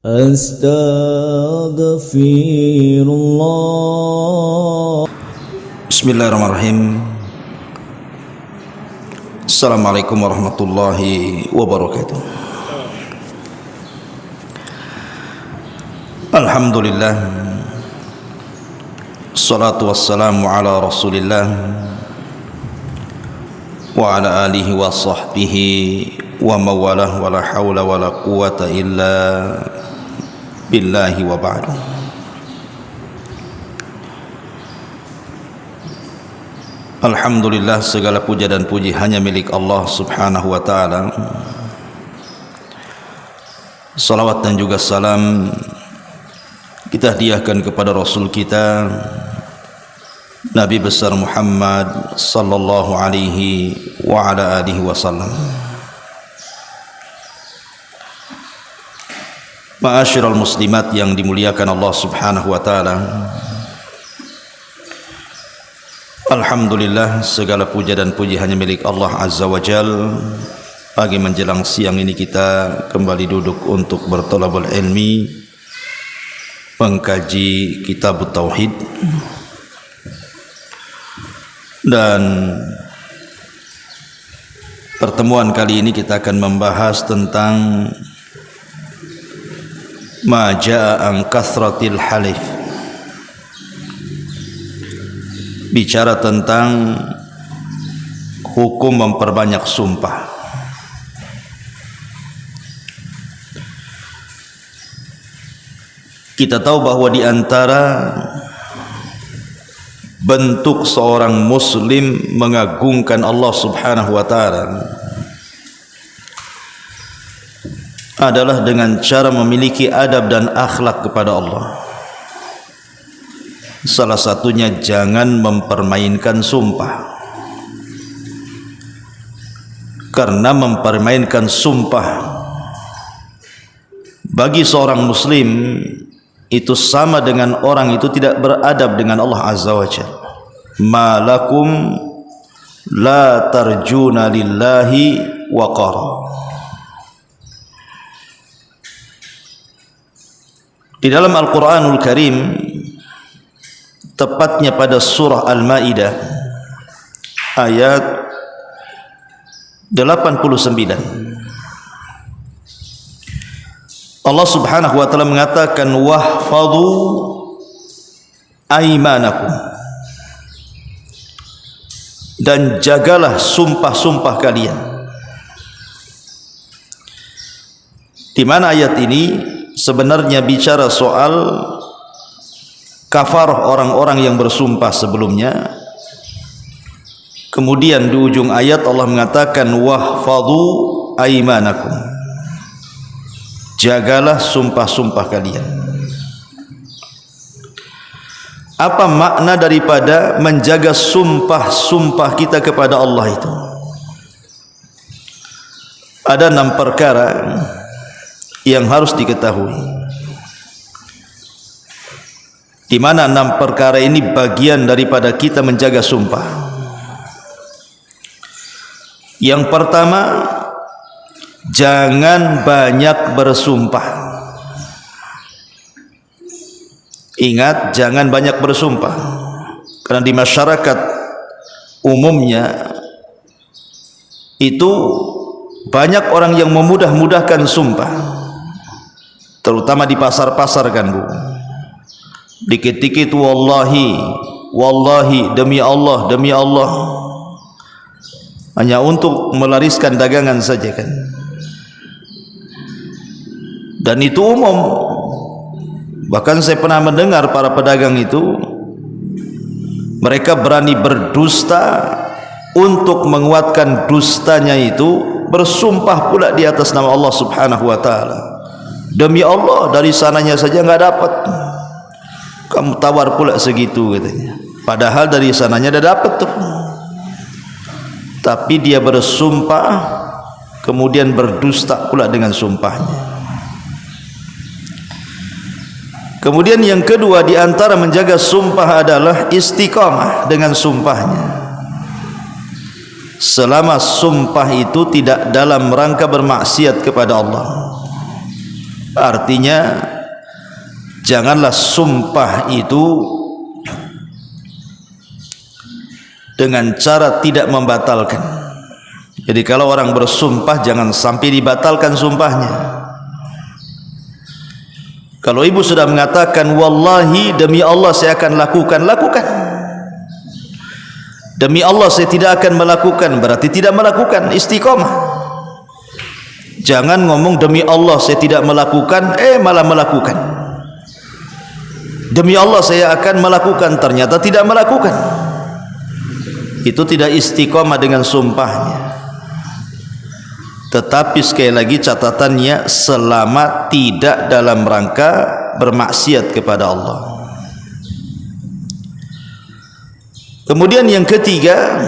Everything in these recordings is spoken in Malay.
Astaghfirullah. Bismillahirrahmanirrahim. Assalamualaikum warahmatullahi wabarakatuh. Alhamdulillah, salatu wassalamu ala rasulillah wa ala alihi wa sahbihi wa mawalah, wa la hawla wa la quwata illa billahi wa ba'du. Alhamdulillah, segala puja dan puji hanya milik Allah subhanahu wa ta'ala. Salawat dan juga salam kita hadiahkan kepada Rasul kita Nabi besar Muhammad sallallahu alaihi wa ala alihi wasallam. Ma'asyiral muslimat yang dimuliakan Allah subhanahu wa ta'ala, alhamdulillah, segala puja dan puji hanya milik Allah azza wa jal. Pagi menjelang siang ini kita kembali duduk untuk bertolabul ilmi, mengkaji kitab tauhid, dan pertemuan kali ini kita akan membahas tentang ma jaa an kasratil halif, bicara tentang hukum memperbanyak sumpah. Kita tahu bahwa di antara bentuk seorang muslim mengagungkan Allah subhanahu wa ta'ala adalah dengan cara memiliki adab dan akhlak kepada Allah. Salah satunya jangan mempermainkan sumpah, karena mempermainkan sumpah bagi seorang muslim itu sama dengan orang itu tidak beradab dengan Allah azza wa jalla. Ma lakum la tarjuna lillahi waqara. Di dalam Al-Quranul Karim, tepatnya pada surah Al-Ma'idah ayat 89, Allah subhanahu wa ta'ala mengatakan wahfadhu aimanakum, dan jagalah sumpah-sumpah kalian. Di mana ayat ini sebenarnya bicara soal kafarah orang-orang yang bersumpah sebelumnya. Kemudian di ujung ayat Allah mengatakan wahfadhu aimanakum, jagalah sumpah-sumpah kalian. Apa makna daripada menjaga sumpah-sumpah kita kepada Allah itu? Ada 6 perkara yang harus diketahui, di mana 6 perkara ini bagian daripada kita menjaga sumpah. Yang pertama, jangan banyak bersumpah. Ingat, jangan banyak bersumpah, karena di masyarakat umumnya itu banyak orang yang memudah-mudahkan sumpah, terutama di pasar-pasar kan Bu. Dikit-dikit wallahi, wallahi, demi Allah, demi Allah, hanya untuk melariskan dagangan saja kan. Dan itu umum. Bahkan saya pernah mendengar para pedagang itu, mereka berani berdusta, untuk menguatkan dustanya itu bersumpah pula di atas nama Allah subhanahu wa ta'ala. Demi Allah, dari sananya saja enggak dapat, kamu tawar pula segitu katanya. Padahal dari sananya dah dapat tuh. Tapi dia bersumpah, kemudian berdusta pula dengan sumpahnya. Kemudian yang kedua di antara menjaga sumpah adalah istiqamah dengan sumpahnya. Selama sumpah itu tidak dalam rangka bermaksiat kepada Allah, Artinya janganlah sumpah itu dengan cara tidak membatalkan. Jadi kalau orang bersumpah jangan sampai dibatalkan sumpahnya. Kalau ibu sudah mengatakan wallahi demi Allah saya akan lakukan, lakukan. Demi Allah saya tidak akan melakukan, berarti tidak melakukan, istiqomah. Jangan ngomong demi Allah saya tidak melakukan, malah melakukan. Demi Allah saya akan melakukan, ternyata tidak melakukan. Itu tidak istiqomah dengan sumpahnya. Tetapi sekali lagi catatannya selama tidak dalam rangka bermaksiat kepada Allah. Kemudian yang ketiga,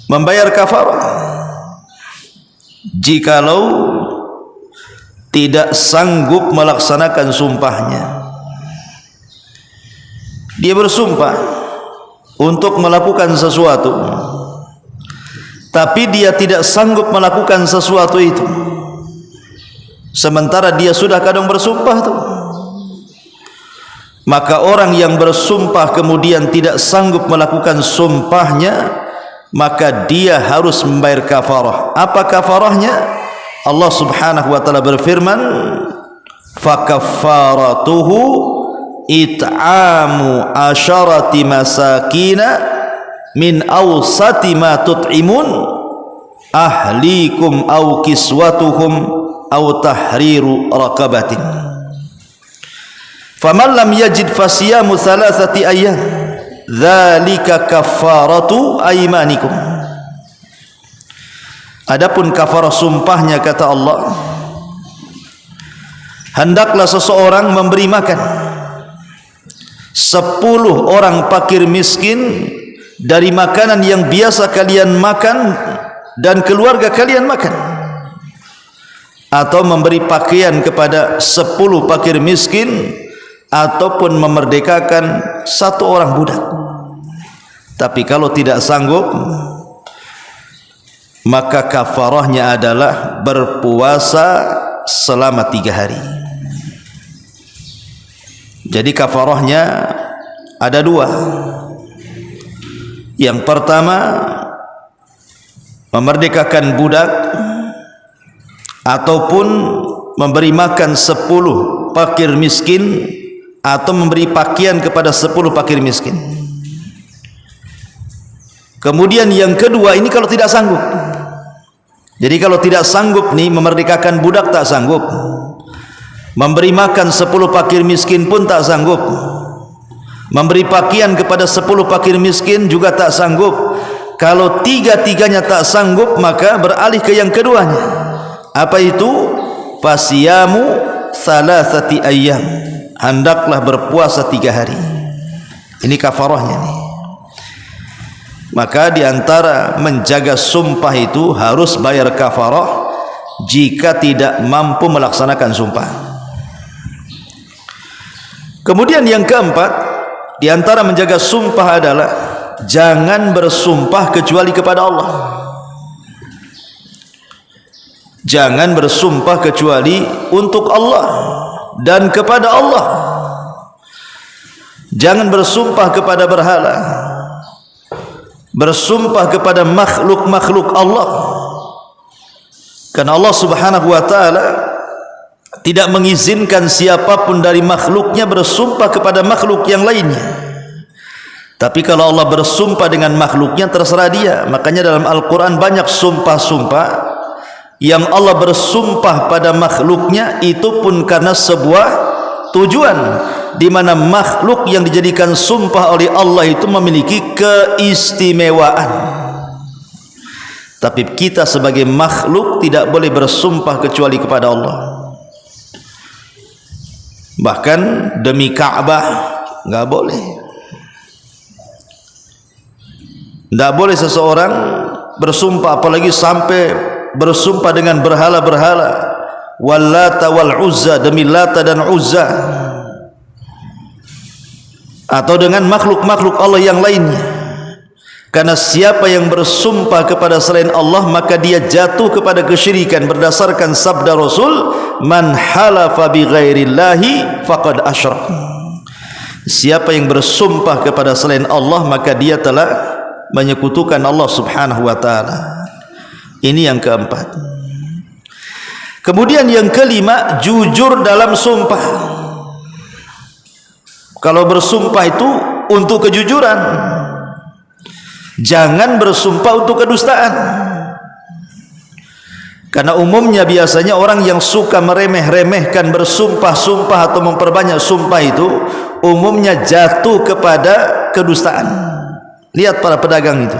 membayar kafarah. Jikalau tidak sanggup melaksanakan sumpahnya, dia bersumpah untuk melakukan sesuatu, tapi dia tidak sanggup melakukan sesuatu itu, sementara dia sudah kadang bersumpah tuh. Maka orang yang bersumpah kemudian tidak sanggup melakukan sumpahnya, maka dia harus membayar kafarah. Apa kafarahnya? Allah Subhanahu wa taala berfirman, "Fa kaffaratuhu it'amu asharati masakina min awsati ma tut'imun ahlikum aw kiswatuhum aw tahriru raqabatin faman lam yajid fasiyamu thalathati ayyam dzalika kaffaratu aymanikum." Adapun kafarah sumpahnya, kata Allah, hendaklah seseorang memberi makan 10 orang fakir miskin dari makanan yang biasa kalian makan dan keluarga kalian makan, atau memberi pakaian kepada 10 fakir miskin, ataupun memerdekakan 1 orang budak. Tapi kalau tidak sanggup, maka kafarahnya adalah berpuasa selama 3 hari. Jadi kafarahnya ada 2. Yang pertama, memerdekakan budak ataupun memberi makan 10 fakir miskin, atau memberi pakaian kepada 10 fakir miskin. Kemudian yang kedua, ini kalau tidak sanggup. Jadi kalau tidak sanggup nih, memerdekakan budak tak sanggup, memberi makan 10 fakir miskin pun tak sanggup, memberi pakaian kepada 10 fakir miskin juga tak sanggup. Kalau 3-tiganya tak sanggup, maka beralih ke yang keduanya. Apa itu? Fasiyamu salasati ayyam, hendaklah berpuasa 3 hari. Ini kafarahnya nih. Maka diantara menjaga sumpah itu harus bayar kafarah jika tidak mampu melaksanakan sumpah. Kemudian yang keempat, di antara menjaga sumpah adalah jangan bersumpah kecuali kepada Allah. Jangan bersumpah kecuali untuk Allah dan kepada Allah. Jangan bersumpah kepada berhala, bersumpah kepada makhluk-makhluk Allah. Karena Allah Subhanahu wa taala tidak mengizinkan siapapun dari makhluknya bersumpah kepada makhluk yang lainnya. Tapi kalau Allah bersumpah dengan makhluknya, terserah dia. Makanya dalam Al-Quran banyak sumpah-sumpah yang Allah bersumpah pada makhluknya, itu pun karena sebuah tujuan, di mana makhluk yang dijadikan sumpah oleh Allah itu memiliki keistimewaan. Tapi kita sebagai makhluk tidak boleh bersumpah kecuali kepada Allah. Bahkan demi Ka'bah nggak boleh. Nggak boleh seseorang bersumpah, apalagi sampai bersumpah dengan berhala-berhala. Wallata wal Uzza, demi Lata dan Uzza, atau dengan makhluk-makhluk Allah yang lainnya. Karena siapa yang bersumpah kepada selain Allah maka dia jatuh kepada kesyirikan berdasarkan sabda Rasul, man halafa bi ghairillahi faqad asyrak. Siapa yang bersumpah kepada selain Allah maka dia telah menyekutukan Allah Subhanahu wa taala. Ini yang keempat. Kemudian yang kelima, jujur dalam sumpah. Kalau bersumpah itu untuk kejujuran, jangan bersumpah untuk kedustaan. Karena umumnya biasanya orang yang suka meremeh-remehkan bersumpah-sumpah atau memperbanyak sumpah itu umumnya jatuh kepada kedustaan. Lihat para pedagang itu,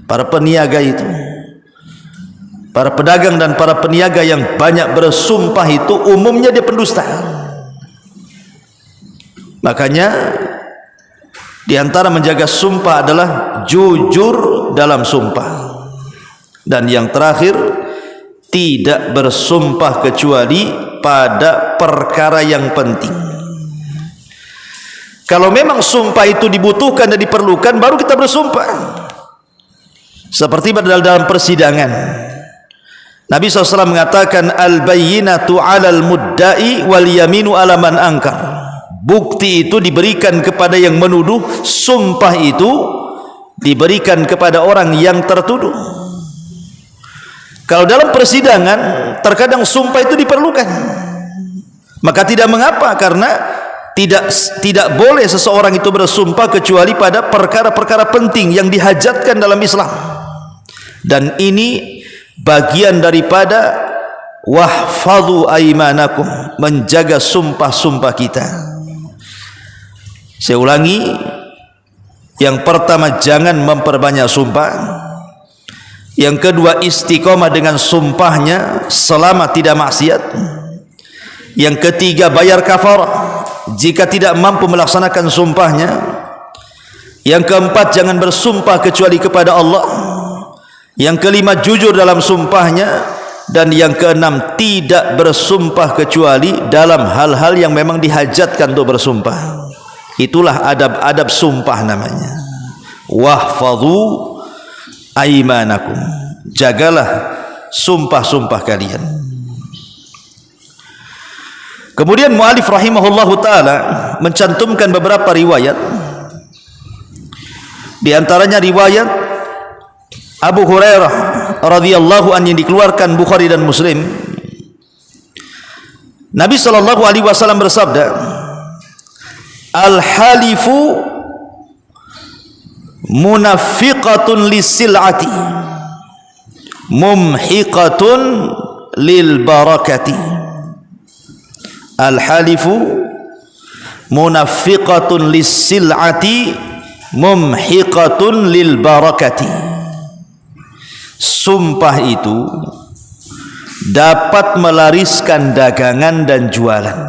para peniaga itu, para pedagang dan para peniaga yang banyak bersumpah itu umumnya dia pendusta. Makanya di antara menjaga sumpah adalah jujur dalam sumpah. Dan yang terakhir, tidak bersumpah kecuali pada perkara yang penting. Kalau memang sumpah itu dibutuhkan dan diperlukan, baru kita bersumpah. Seperti dalam persidangan, Nabi SAW mengatakan, al-bayyinatu 'alal mudda'i wal yaminu 'ala man ankar. Bukti itu diberikan kepada yang menuduh, sumpah itu diberikan kepada orang yang tertuduh. Kalau dalam persidangan terkadang sumpah itu diperlukan, maka tidak mengapa, karena tidak boleh seseorang itu bersumpah kecuali pada perkara-perkara penting yang dihajatkan dalam Islam. Dan ini bagian daripada wahfadhu aimanakum, menjaga sumpah-sumpah kita. Saya ulangi, yang pertama jangan memperbanyak sumpah. Yang kedua istiqomah dengan sumpahnya selama tidak maksiat. Yang ketiga bayar kafarah jika tidak mampu melaksanakan sumpahnya. Yang keempat jangan bersumpah kecuali kepada Allah. Yang kelima jujur dalam sumpahnya. Dan yang keenam tidak bersumpah kecuali dalam hal-hal yang memang dihajatkan untuk bersumpah. Itulah adab-adab sumpah namanya. Wahfadhu aimanakum, jagalah sumpah-sumpah kalian. Kemudian mu'alif rahimahullahu ta'ala mencantumkan beberapa riwayat. Di antaranya riwayat Abu Hurairah radhiyallahu anhu yang dikeluarkan Bukhari dan Muslim. Nabi SAW bersabda, al-halifu munafiqatun lisil'ati mumhiqatun lil barakati. Al-halifu munafiqatun lisil'ati mumhiqatun lil barakati. Sumpah itu dapat melariskan dagangan dan jualan,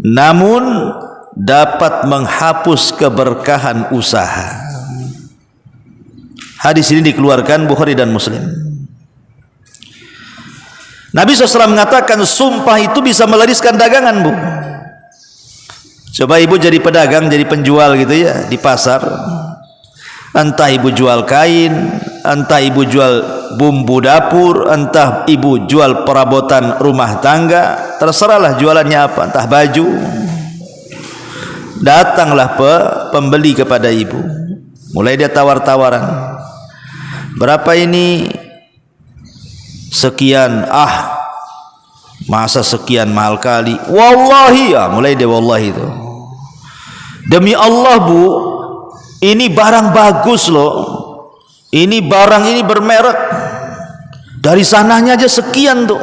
namun dapat menghapus keberkahan usaha. Hadis ini dikeluarkan Bukhari dan Muslim. Nabi SAW mengatakan sumpah itu bisa melariskan dagangan, Bu. Coba ibu jadi pedagang, jadi penjual gitu ya di pasar. Entah ibu jual kain, entah ibu jual bumbu dapur, entah ibu jual perabotan rumah tangga, terserahlah jualannya apa, entah baju. Datanglah pembeli kepada ibu, mulai dia tawar-tawaran, berapa ini? Sekian. Ah, masa sekian, mahal kali. Wallahi, ya mulai dia wallahi itu. Demi Allah Bu, ini barang bagus loh, ini barang ini bermerek, dari sananya aja sekian tuh.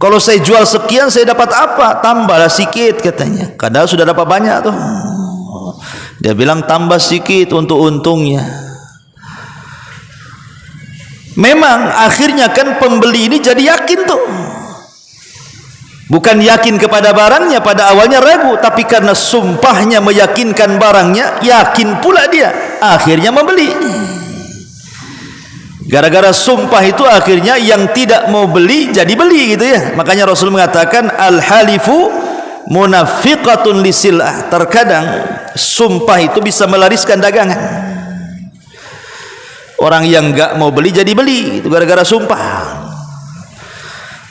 Kalau saya jual sekian saya dapat apa? Tambahlah sedikit katanya. Kadang sudah dapat banyak tuh. Dia bilang tambah sedikit untuk untungnya. Memang akhirnya kan pembeli ini jadi yakin tuh. Bukan yakin kepada barangnya, pada awalnya ragu, tapi karena sumpahnya meyakinkan barangnya, yakin pula dia. Akhirnya membeli. Gara-gara sumpah itu akhirnya yang tidak mau beli jadi beli gitu ya. Makanya Rasul mengatakan al-halifu munafiqatun lisil'ah. Terkadang sumpah itu bisa melariskan dagangan. Orang yang enggak mau beli jadi beli, itu gara-gara sumpah.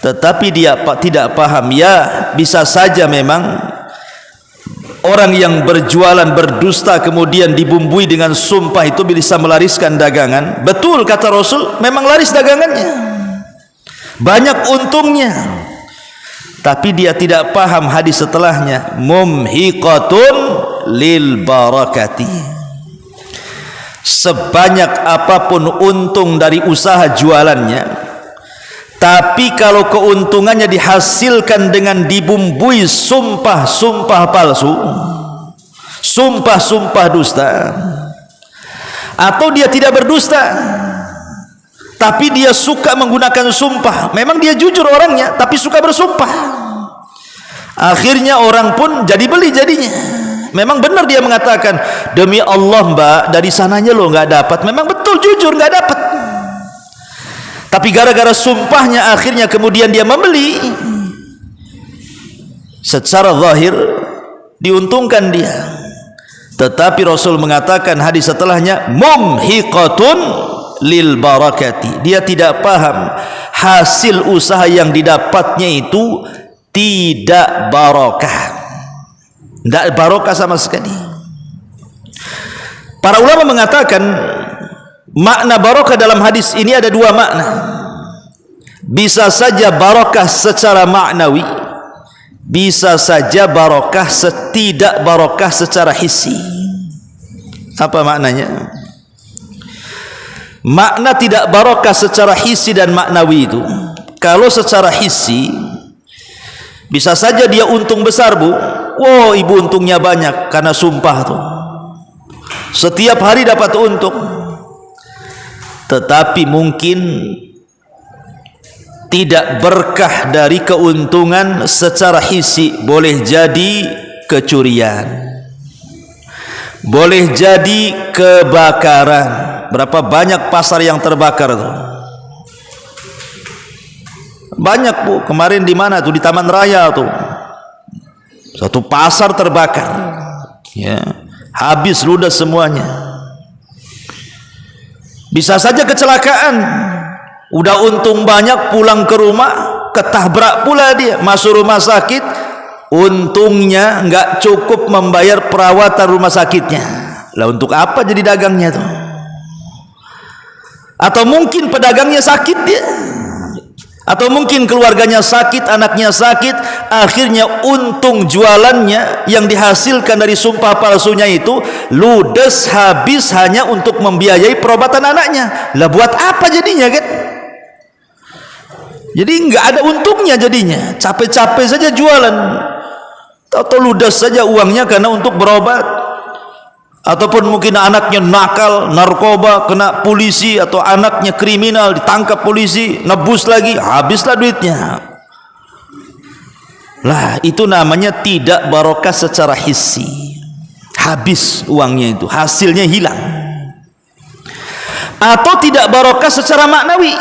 Tetapi dia tidak paham, ya bisa saja memang orang yang berjualan berdusta kemudian dibumbui dengan sumpah itu bisa melariskan dagangan. Betul kata Rasul, memang laris dagangannya, banyak untungnya. Tapi dia tidak paham hadis setelahnya, mumhiqatun lil barakati. Sebanyak apapun untung dari usaha jualannya, tapi kalau keuntungannya dihasilkan dengan dibumbui sumpah-sumpah palsu, sumpah-sumpah dusta, atau dia tidak berdusta tapi dia suka menggunakan sumpah, memang dia jujur orangnya tapi suka bersumpah, akhirnya orang pun jadi beli jadinya. Memang benar dia mengatakan, demi Allah mbak, dari sananya lo nggak dapat, memang betul jujur nggak dapat, tapi gara-gara sumpahnya akhirnya kemudian dia membeli. Secara zahir diuntungkan dia, tetapi Rasul mengatakan hadis setelahnya, mumhiqatun lil barakati. Dia tidak paham hasil usaha yang didapatnya itu tidak barokah, tidak barokah sama sekali. Para ulama mengatakan makna barokah dalam hadis ini ada dua makna. Bisa saja barokah secara maknawi, bisa saja barokah tidak barokah secara hissi. Apa maknanya? Makna tidak barokah secara hissi dan maknawi itu, kalau secara hissi bisa saja dia untung besar bu, wow ibu untungnya banyak karena sumpah tuh, setiap hari dapat untung. Tetapi mungkin tidak berkah dari keuntungan secara hissi, boleh jadi kecurian, boleh jadi kebakaran. Berapa banyak pasar yang terbakar tuh? Banyak bu, kemarin di mana tuh, di Taman Raya tuh, satu pasar terbakar, ya, habis ludas semuanya. Bisa saja kecelakaan, udah untung banyak, pulang ke rumah ketabrak pula dia, masuk rumah sakit, untungnya nggak cukup membayar perawatan rumah sakitnya. Lah untuk apa jadi dagangnya tuh? Atau mungkin pedagangnya sakit dia, atau mungkin keluarganya sakit, anaknya sakit, akhirnya untung jualannya yang dihasilkan dari sumpah palsunya itu ludes, habis hanya untuk membiayai perobatan anaknya. Lah buat apa jadinya kan? Jadi nggak ada untungnya jadinya, capek-capek saja jualan, atau ludes saja uangnya karena untuk berobat. Ataupun mungkin anaknya nakal, narkoba, kena polisi, atau anaknya kriminal, ditangkap polisi, nebus lagi, habislah duitnya. Lah itu namanya tidak barokah secara hissi, habis uangnya itu, hasilnya hilang. Atau tidak barokah secara maknawi.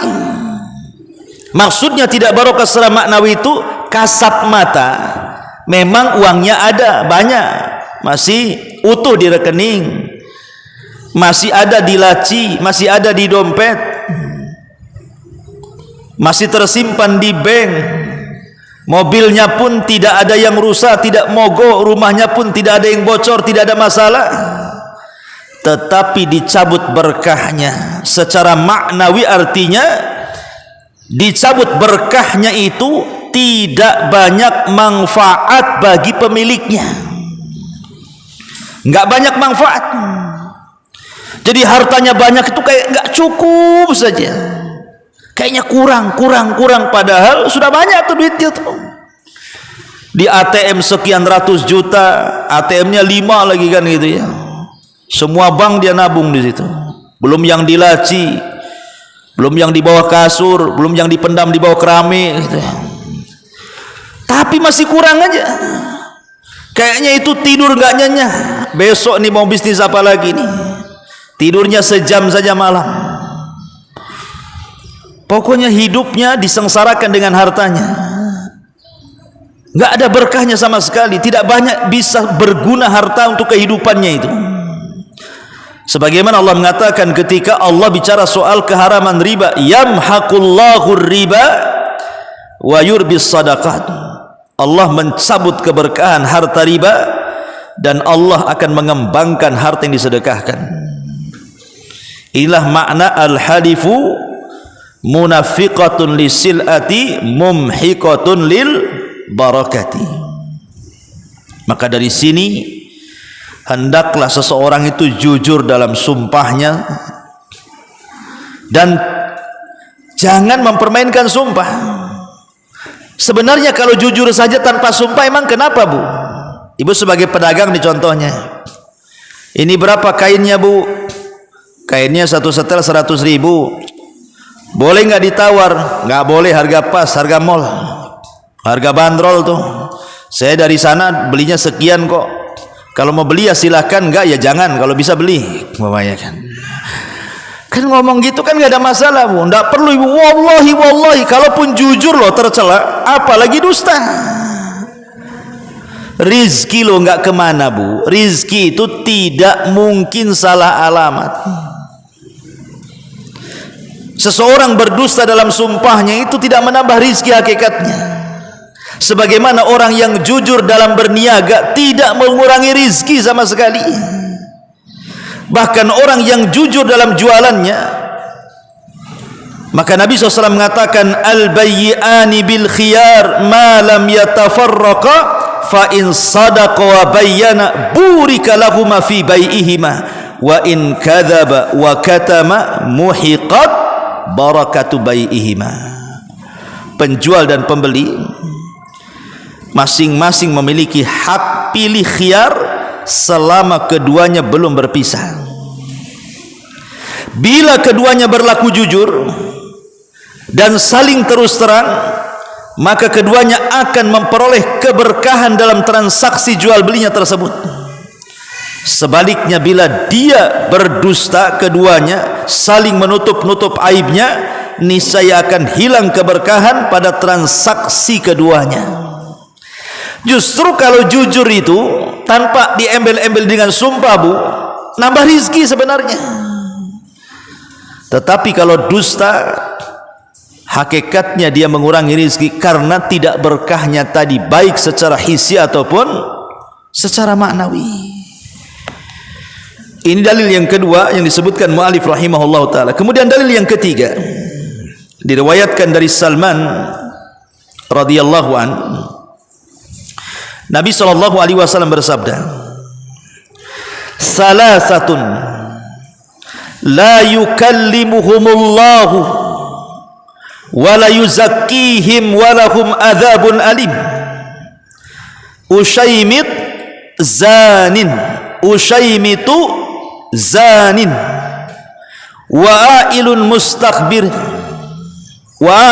Maksudnya tidak barokah secara maknawi itu kasat mata, memang uangnya ada banyak, masih utuh di rekening, masih ada di laci, masih ada di dompet, masih tersimpan di bank, mobilnya pun tidak ada yang rusak, tidak mogok, rumahnya pun tidak ada yang bocor, tidak ada masalah. Tetapi dicabut berkahnya secara maknawi, artinya dicabut berkahnya itu tidak banyak manfaat bagi pemiliknya, nggak banyak manfaat. Jadi hartanya banyak itu kayak nggak cukup saja, kayaknya kurang, padahal sudah banyak tuh duitnya tuh. Di ATM sekian ratus juta, ATM-nya 5 lagi kan gitu ya. Semua bank dia nabung di situ. Belum yang di laci, belum yang di bawah kasur, belum yang dipendam di bawah keramik gitu ya. Tapi masih kurang aja. Kayaknya itu tidur nggak nyenyak. Besok nih mau bisnis apa lagi nih? Tidurnya sejam saja malam. Pokoknya hidupnya disengsarakan dengan hartanya. Nggak ada berkahnya sama sekali. Tidak banyak bisa berguna harta untuk kehidupannya itu. Sebagaimana Allah mengatakan ketika Allah bicara soal keharaman riba, yamhaqullahu riba wa yurbis sadaqat. Allah mencabut keberkahan harta riba dan Allah akan mengembangkan harta yang disedekahkan. Inilah makna al-halifu munafiqatun lisilati mumhiqatun lil barakati. Maka dari sini hendaklah seseorang itu jujur dalam sumpahnya dan jangan mempermainkan sumpah. Sebenarnya kalau jujur saja tanpa sumpah, emang kenapa Bu? Ibu sebagai pedagang nih contohnya, ini berapa kainnya Bu? Kainnya satu setel 100.000. Boleh nggak ditawar? Nggak boleh, harga pas, harga mall, harga bandrol tuh. Saya dari sana belinya sekian kok. Kalau mau beli ya silahkan, enggak ya jangan. Kalau bisa beli, mamanya kan ngomong gitu kan nggak ada masalah Bu. Nggak perlu Ibu. Wallahi, kalaupun jujur loh tercela, apalagi dusta. Rizki lo nggak kemana Bu. Rizki itu tidak mungkin salah alamat. Seseorang berdusta dalam sumpahnya itu tidak menambah rizki hakikatnya. Sebagaimana orang yang jujur dalam berniaga tidak mengurangi rizki sama sekali. Bahkan orang yang jujur dalam jualannya, maka Nabi SAW mengatakan al-bayyi'ani bil khiyar ma lam yatafarraqa fa in sadaqa wa bayyana burika lahuma fi bai'ihima wa in kadzaba wa katama muhiqat barakatu bai'ihima. Penjual dan pembeli masing-masing memiliki hak pilih khiyar selama keduanya belum berpisah. Bila keduanya berlaku jujur dan saling terus terang, maka keduanya akan memperoleh keberkahan dalam transaksi jual belinya tersebut. Sebaliknya bila dia berdusta, keduanya saling menutup-nutup aibnya, niscaya akan hilang keberkahan pada transaksi keduanya. Justru kalau jujur itu tanpa diembel-embel dengan sumpah Bu, nambah rizki sebenarnya. Tetapi kalau dusta, hakikatnya dia mengurangi rizki karena tidak berkahnya tadi, baik secara hissi ataupun secara maknawi. Ini dalil yang kedua yang disebutkan mu'alif rahimahullah ta'ala. Kemudian dalil yang ketiga diriwayatkan dari Salman radhiyallahu an, Nabi SAW bersabda, salasatun la yukallimuhumullahu wa la yuzakkihim wa lahum adzabun alim. Ushaymit zanin, ushaymitu zanin, wa ailun mustakbirun, wa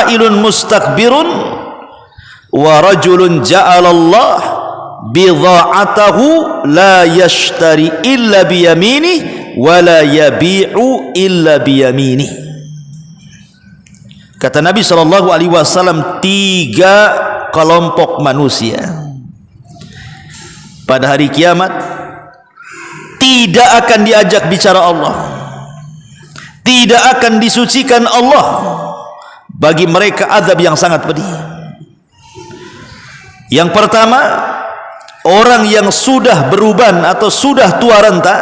rajulun ja'alallah bidha'atahu la yashtari illa biyaminih wa la yabi'u illa biyaminih. Kata Nabi SAW, 3 kelompok manusia pada hari kiamat tidak akan diajak bicara Allah, tidak akan disucikan Allah, bagi mereka azab yang sangat pedih. Yang pertama, orang yang sudah beruban atau sudah tua renta.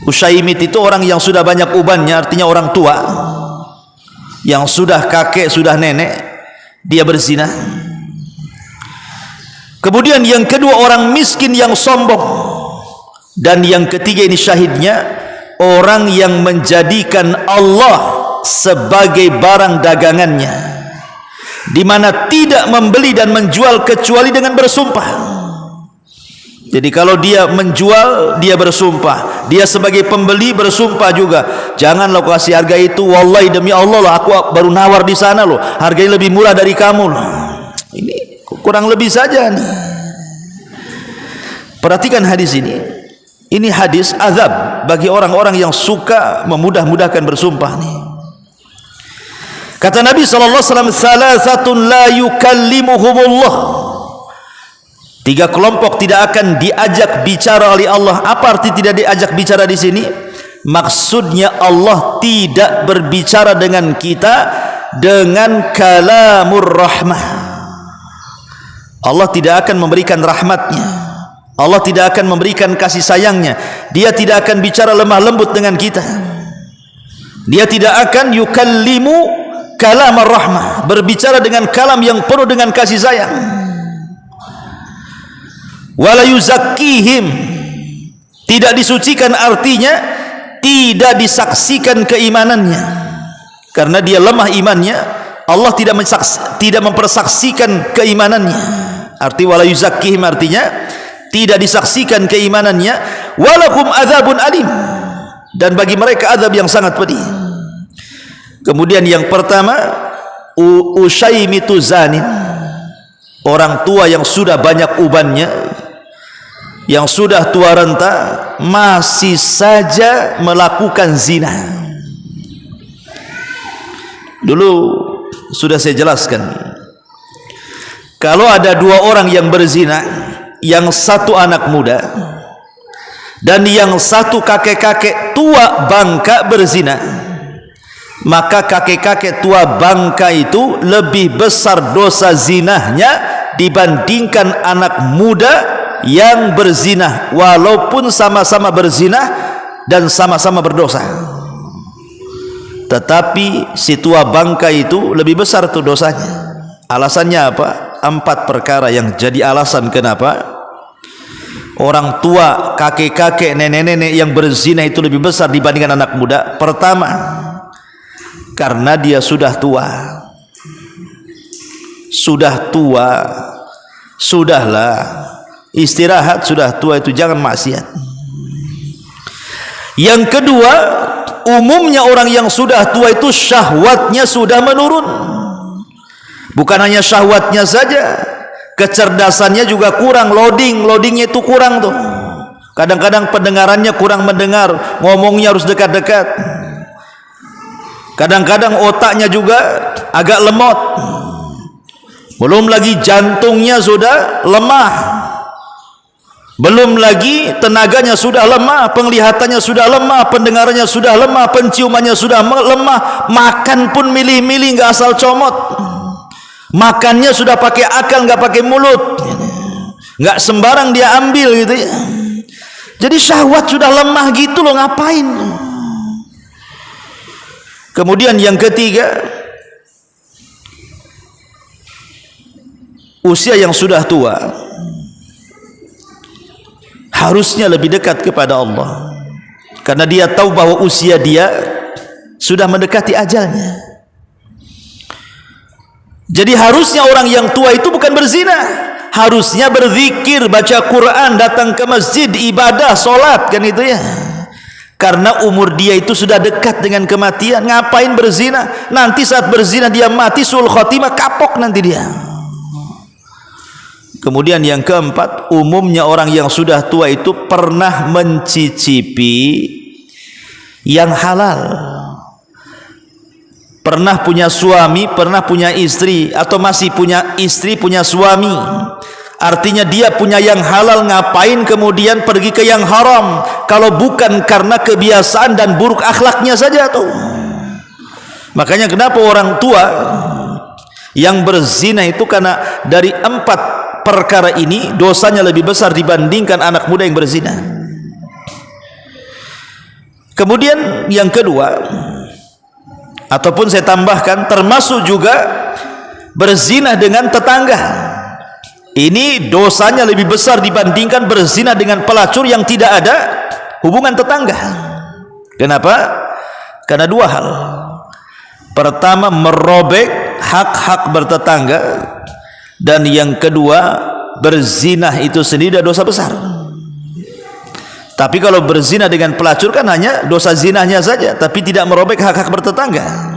Ushaymit itu orang yang sudah banyak ubannya, artinya orang tua yang sudah kakek, sudah nenek, dia berzina. Kemudian yang kedua, orang miskin yang sombong. Dan yang ketiga, ini syahidnya, orang yang menjadikan Allah sebagai barang dagangannya, di mana tidak membeli dan menjual kecuali dengan bersumpah. Jadi kalau dia menjual, dia bersumpah. Dia sebagai pembeli bersumpah juga. Jangan lo kasih harga itu, wallahi demi Allah loh, aku baru nawar di sana loh, harganya lebih murah dari kamu loh. Ini kurang lebih saja nih. Perhatikan hadis ini. Ini hadis azab bagi orang-orang yang suka memudah-mudahkan bersumpah nih. Kata Nabi SAW, salasatun la yukallimuhumullah. Tiga kelompok tidak akan diajak bicara oleh Allah. Apa arti tidak diajak bicara di sini? Maksudnya Allah tidak berbicara dengan kita dengan kalamur rahmah. Allah tidak akan memberikan rahmatnya, Allah tidak akan memberikan kasih sayangnya. Dia tidak akan bicara lemah lembut dengan kita. Dia tidak akan yukallimu kalamur rahmah, berbicara dengan kalam yang penuh dengan kasih sayang. Wala yuzakkihim, tidak disucikan artinya tidak disaksikan keimanannya. Karena dia lemah imannya, Allah tidak mempersaksikan keimanannya. Arti wala yuzakkihim artinya tidak disaksikan keimanannya. Walakum adzabun alim, dan bagi mereka azab yang sangat pedih. Kemudian yang pertama, usyaymitu zanin, orang tua yang sudah banyak ubannya, yang sudah tua renta, masih saja melakukan zina. Dulu sudah saya jelaskan, kalau ada dua orang yang berzina, yang satu anak muda dan yang satu kakek-kakek tua bangka berzina, maka kakek-kakek tua bangka itu lebih besar dosa zinahnya dibandingkan anak muda yang berzina, walaupun sama-sama berzina dan sama-sama berdosa. Tetapi si tua bangka itu lebih besar tuh dosanya. Alasannya apa? 4 perkara yang jadi alasan kenapa orang tua, kakek-kakek, nenek-nenek yang berzina itu lebih besar dibandingkan anak muda. Pertama, karena dia sudah tua. Sudah tua, sudahlah istirahat, sudah tua itu jangan maksiat. Yang kedua, umumnya orang yang sudah tua itu syahwatnya sudah menurun. Bukan hanya syahwatnya saja, kecerdasannya juga kurang. Loadingnya itu kurang tuh. Kadang-kadang pendengarannya kurang mendengar, ngomongnya harus dekat-dekat. Kadang-kadang otaknya juga agak lemot. Belum lagi jantungnya sudah lemah. Belum lagi tenaganya sudah lemah, penglihatannya sudah lemah, pendengarannya sudah lemah, penciumannya sudah lemah. Makan pun milih-milih, nggak asal comot. Makannya sudah pakai akal, nggak pakai mulut. Nggak sembarang dia ambil gitu ya. Jadi syahwat sudah lemah gitu loh, ngapain? Kemudian yang ketiga, usia yang sudah tua harusnya lebih dekat kepada Allah, karena dia tahu bahwa usia dia sudah mendekati ajalnya. Jadi harusnya orang yang tua itu bukan berzina, harusnya berzikir, baca Quran, datang ke masjid, ibadah, sholat, kan itu ya. Karena umur dia itu sudah dekat dengan kematian. Ngapain berzina? Nanti saat berzina dia mati sul khotimah, kapok nanti dia. Kemudian yang keempat, umumnya orang yang sudah tua itu pernah mencicipi yang halal. Pernah punya suami, pernah punya istri, atau masih punya istri, punya suami. Artinya dia punya yang halal, ngapain kemudian pergi ke yang haram? Kalau bukan karena kebiasaan dan buruk akhlaknya saja tuh. Makanya kenapa orang tua yang berzina itu, karena dari 4 perkara ini dosanya lebih besar dibandingkan anak muda yang berzina. Kemudian yang kedua, ataupun saya tambahkan, termasuk juga berzina dengan tetangga. Ini dosanya lebih besar dibandingkan berzina dengan pelacur yang tidak ada hubungan tetangga. Kenapa? Karena 2 hal. Pertama, merobek hak-hak bertetangga, dan yang kedua, berzina itu sendiri adalah dosa besar. Tapi kalau berzina dengan pelacur kan hanya dosa zinahnya saja, tapi tidak merobek hak-hak bertetangga.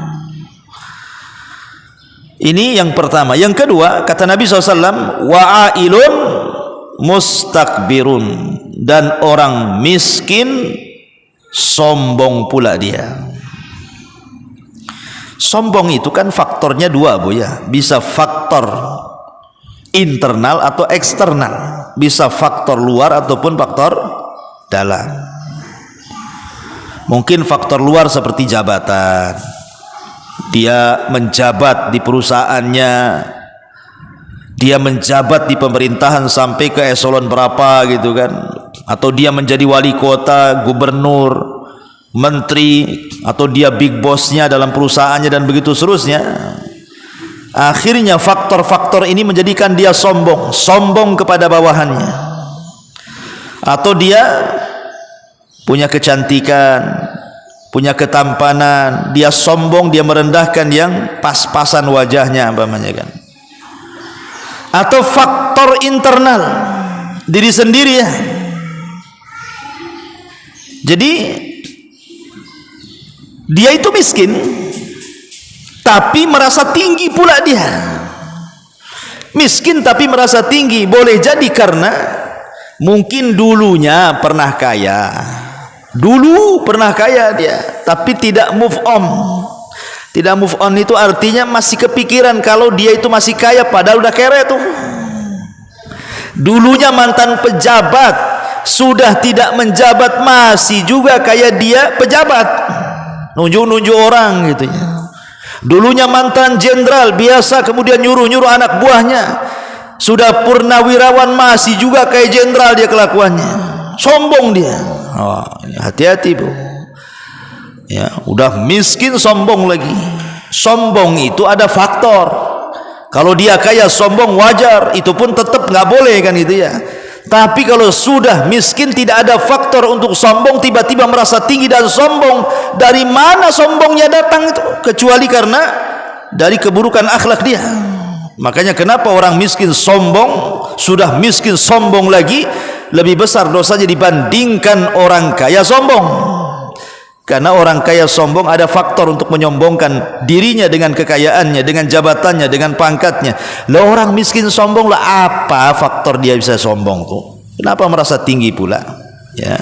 Ini yang pertama. Yang kedua, kata Nabi SAW, wa'ailun mustakbirun, dan orang miskin sombong pula dia. Sombong itu kan faktornya 2, Bu ya. Bisa faktor internal atau eksternal, bisa faktor luar ataupun faktor dalam. Mungkin faktor luar seperti jabatan, dia menjabat di perusahaannya, dia menjabat di pemerintahan sampai ke eselon berapa gitu kan, atau dia menjadi wali kota, gubernur, menteri, atau dia big bossnya dalam perusahaannya dan begitu seterusnya. Akhirnya faktor-faktor ini menjadikan dia sombong kepada bawahannya. Atau dia punya kecantikan, punya ketampanan, dia sombong, dia merendahkan yang pas-pasan wajahnya umpamanya kan. Atau faktor internal diri sendiri ya. Jadi dia itu miskin, tapi merasa tinggi pula dia. Miskin tapi merasa tinggi, boleh jadi karena mungkin dulunya pernah kaya. Dulu pernah kaya dia, tapi tidak move on. Tidak move on itu artinya masih kepikiran kalau dia itu masih kaya padahal udah kere tuh. Dulunya mantan pejabat, sudah tidak menjabat masih juga kayak dia pejabat. Nunjuk-nunjuk orang gitu ya. Dulunya mantan jenderal biasa, kemudian nyuruh-nyuruh anak buahnya. Sudah purnawirawan masih juga kayak jenderal dia kelakuannya. Sombong dia. Oh, hati-hati bu. Ya, udah miskin sombong lagi. Sombong itu ada faktor. Kalau dia kaya sombong wajar, itu pun tetap nggak boleh kan itu ya. Tapi kalau sudah miskin tidak ada faktor untuk sombong, tiba-tiba merasa tinggi dan sombong, dari mana sombongnya datang itu? Kecuali karena dari keburukan akhlak dia. Makanya kenapa orang miskin sombong, sudah miskin sombong lagi, lebih besar dosanya dibandingkan orang kaya sombong. Karena orang kaya sombong ada faktor untuk menyombongkan dirinya dengan kekayaannya, dengan jabatannya, dengan pangkatnya. Lah orang miskin sombong lah, apa faktor dia bisa sombong tuh? Kenapa merasa tinggi pula? Ya.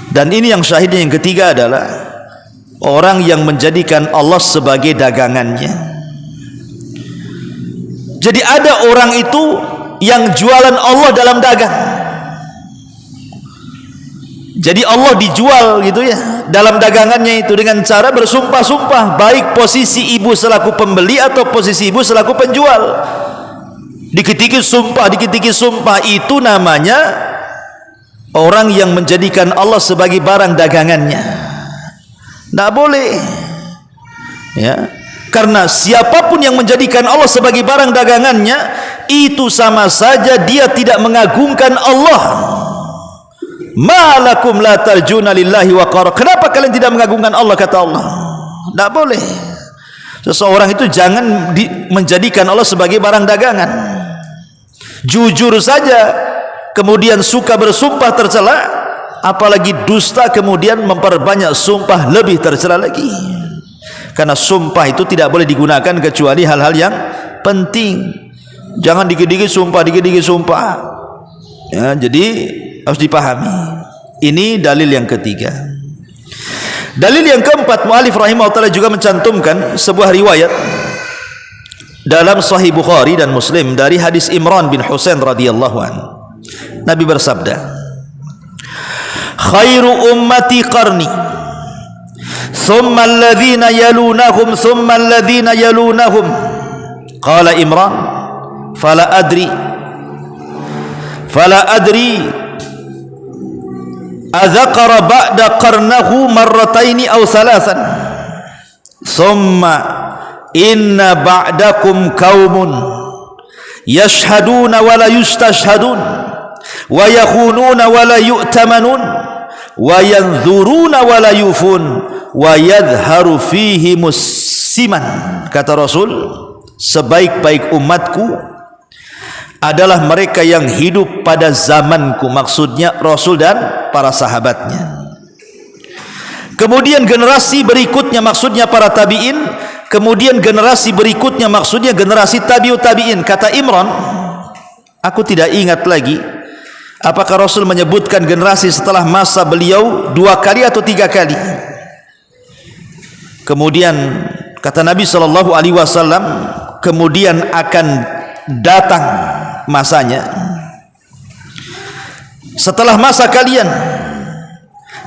Dan ini yang syahidnya yang ketiga adalah orang yang menjadikan Allah sebagai dagangannya. Jadi ada orang itu yang jualan Allah dalam dagang. Jadi Allah dijual gitu ya dalam dagangannya itu dengan cara bersumpah-sumpah, baik posisi ibu selaku pembeli atau posisi ibu selaku penjual. Dikit-dikit sumpah, itu namanya orang yang menjadikan Allah sebagai barang dagangannya. Tidak boleh. Ya. Karena siapapun yang menjadikan Allah sebagai barang dagangannya, itu sama saja dia tidak mengagungkan Allah. Malakum la tarjuna lillahi waqara. Kenapa kalian tidak mengagungkan Allah, kata Allah? Tidak boleh. Seseorang itu jangan menjadikan Allah sebagai barang dagangan. Jujur saja, kemudian suka bersumpah tercela, apalagi dusta kemudian memperbanyak sumpah lebih tercela lagi. Karena sumpah itu tidak boleh digunakan kecuali hal-hal yang penting. Jangan dikit-dikit sumpah. Ya, jadi harus dipahami. Ini dalil yang ketiga. Dalil yang keempat, mu'alif rahimahullah juga mencantumkan sebuah riwayat dalam Sahih Bukhari dan Muslim dari hadis Imran bin Husain radhiyallahu anhu. Nabi bersabda, khairu ummati qarni, thumma alladhina yalunahum, thumma alladhina yalunahum. Qala Imran, fala adri adzakara ba'da qarnahu marrataini aw thalathan, thumma inna ba'dakum qaumun yashhaduna wa la yustashhadun wa yakhununa wa la yu'tamanun wa yanzuruna wa la yufun wa yadhharu fihi musiman. Kata Rasul, sebaik-baik umatku adalah mereka yang hidup pada zamanku, maksudnya Rasul dan para sahabatnya. Kemudian generasi berikutnya, maksudnya para tabi'in. Kemudian generasi berikutnya, maksudnya generasi tabi'ut tabi'in. Kata Imran, aku tidak ingat lagi apakah Rasul menyebutkan generasi setelah masa beliau 2 kali atau 3 kali. Kemudian kata Nabi SAW, kemudian akan datang masanya, setelah masa kalian,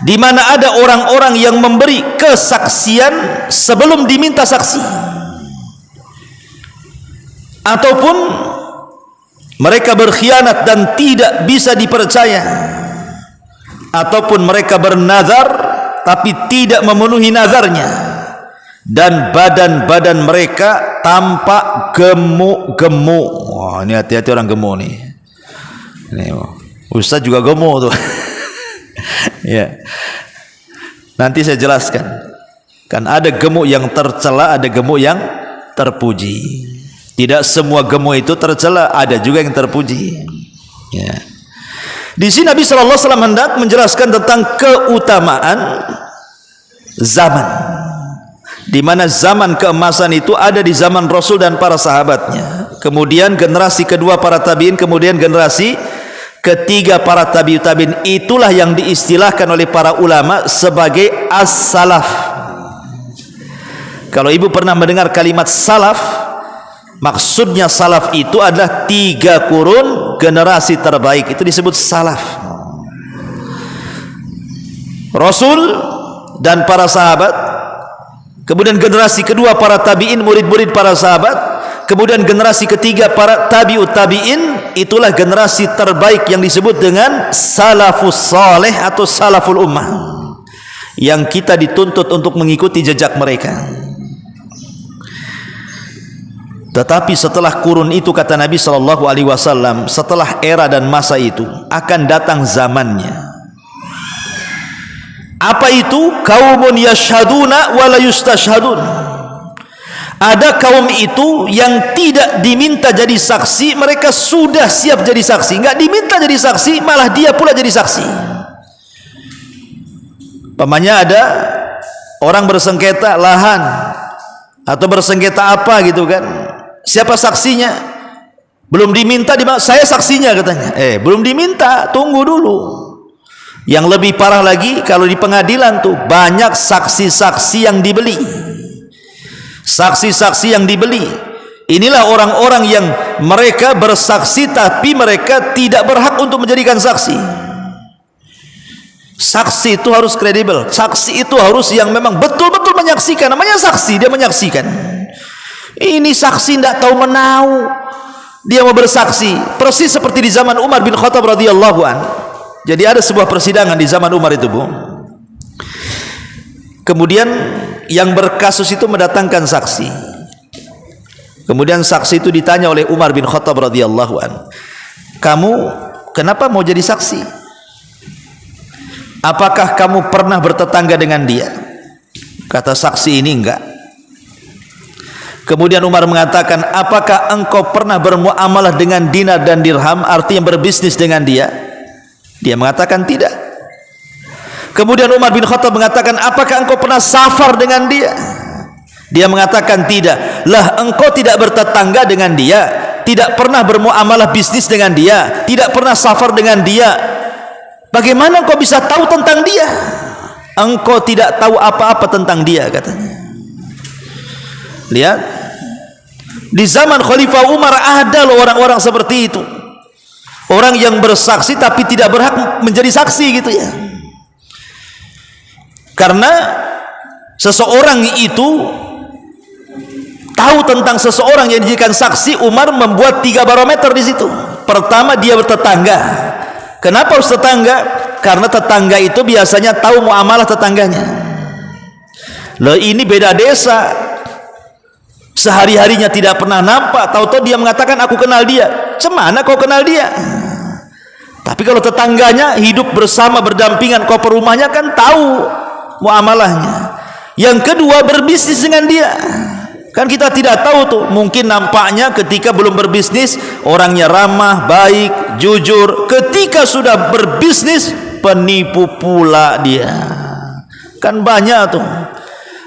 di mana ada orang-orang yang memberi kesaksian sebelum diminta saksi, ataupun mereka berkhianat dan tidak bisa dipercaya, ataupun mereka bernazar tapi tidak memenuhi nazarnya, dan badan-badan mereka tampak gemuk-gemuk. Wah, ini hati-hati orang gemuk nih. Ini, Ustaz juga gemuk tuh. Ya. Nanti saya jelaskan. Kan ada gemuk yang tercela, ada gemuk yang terpuji. Tidak semua gemuk itu tercela, ada juga yang terpuji. Ya. Di sini Nabi sallallahu alaihi wasallam hendak menjelaskan tentang keutamaan zaman, di mana zaman keemasan itu ada di zaman Rasul dan para sahabatnya. Kemudian generasi kedua para tabi'in, kemudian generasi ketiga para tabi'in. Itulah yang diistilahkan oleh para ulama sebagai as-salaf. Kalau ibu pernah mendengar kalimat salaf, maksudnya salaf itu adalah 3 kurun generasi terbaik. Itu disebut salaf. Rasul dan para sahabat, kemudian generasi kedua para tabi'in, murid-murid para sahabat, kemudian generasi ketiga para tabi'ut tabi'in. Itulah generasi terbaik yang disebut dengan salafus saleh atau salaful ummah, yang kita dituntut untuk mengikuti jejak mereka. Tetapi setelah kurun itu, kata Nabi sallallahu alaihi wasallam, setelah era dan masa itu akan datang zamannya. Apa itu? Qaumun yashhaduna wa la yustashhadun. Ada kaum itu yang tidak diminta jadi saksi, mereka sudah siap jadi saksi. Enggak diminta jadi saksi, malah dia pula jadi saksi. Pamannya ada orang bersengketa lahan atau bersengketa apa gitu kan. Siapa saksinya? Belum diminta, saya saksinya katanya. Belum diminta, tunggu dulu. Yang lebih parah lagi, kalau di pengadilan tuh banyak saksi-saksi yang dibeli. Saksi-saksi yang dibeli. Inilah orang-orang yang mereka bersaksi tapi mereka tidak berhak untuk menjadikan saksi. Saksi itu harus kredibel. Saksi itu harus yang memang betul-betul menyaksikan. Namanya saksi, dia menyaksikan. Ini saksi tidak tahu menau, dia mau bersaksi persis seperti di zaman Umar bin Khattab radhiyallahu an. Jadi ada sebuah persidangan di zaman Umar itu, Bu. Kemudian yang berkasus itu mendatangkan saksi. Kemudian saksi itu ditanya oleh Umar bin Khattab radhiyallahu an, kamu kenapa mau jadi saksi? Apakah kamu pernah bertetangga dengan dia? Kata saksi ini, enggak. Kemudian Umar mengatakan, apakah engkau pernah bermuamalah dengan dinar dan dirham, artinya berbisnis dengan dia? Dia mengatakan tidak. Kemudian Umar bin Khattab mengatakan, apakah engkau pernah safar dengan dia? Dia mengatakan tidak. Lah, engkau tidak bertetangga dengan dia, tidak pernah bermuamalah bisnis dengan dia, tidak pernah safar dengan dia, bagaimana engkau bisa tahu tentang dia? Engkau tidak tahu apa-apa tentang dia, katanya. Lihat, di zaman Khalifah Umar ada loh orang-orang seperti itu, orang yang bersaksi tapi tidak berhak menjadi saksi gitu ya. Karena seseorang itu tahu tentang seseorang yang dijadikan saksi, Umar membuat 3 barometer di situ. Pertama, dia bertetangga. Kenapa harus tetangga? Karena tetangga itu biasanya tahu muamalah tetangganya. Loh, ini beda desa, sehari-harinya tidak pernah nampak, tahu-tahu dia mengatakan aku kenal dia. Cemana kau kenal dia? Tapi kalau tetangganya hidup bersama berdampingan, kau per rumahnya kan tahu muamalahnya. Yang kedua, berbisnis dengan dia. Kan kita tidak tahu tuh, mungkin nampaknya ketika belum berbisnis orangnya ramah, baik, jujur. Ketika sudah berbisnis, penipu pula dia. Kan banyak tuh,